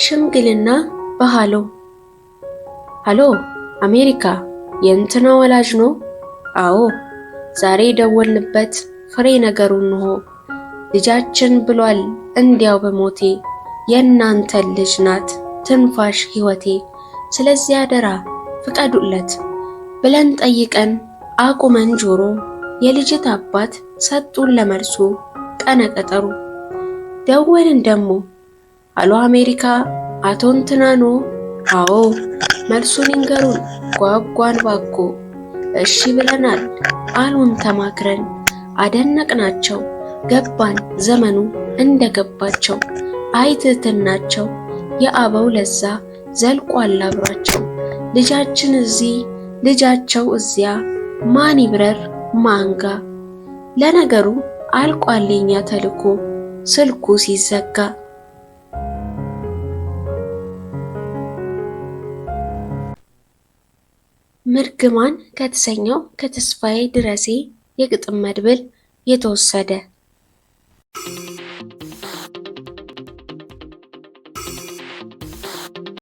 ሽምግልና በሃሎ ሃሎ አሜሪካ የእንትና ወላጅ ነው? አዎ ዛሬ ደወልንበት ፍሬ ነገሩ እንሆ ልጃችን ብሏል እንዲያው በሞቴ የእናንተ ልጅ ናት ትንፋሽ ሕይወቴ ስለዚህ አደራ ፍቀዱለት ብለን ጠይቀን አቁመን ጆሮ የልጅት አባት ሰጡን ለመልሱ ቀነ ቀጠሩ። ደወልን ደሞ አሎ አሜሪካ አቶ እንትና ነው? አዎ መልሱን ይንገሩን ጓጓን ባኮ እሺ ብለናል አሉን ተማክረን አደነቅናቸው ገባን ዘመኑ እንደገባቸው አይትትናቸው የአበው ለዛ ዘልቋል አብሯቸው ልጃችን እዚህ ልጃቸው እዚያ ማን ይብረር ማንጋ ለነገሩ አልቋለኛ ተልኮ ስልኩ ሲዘጋ። ምርግማን ከተሰኘው ከተስፋዬ ድረሴ የግጥም መድብል የተወሰደ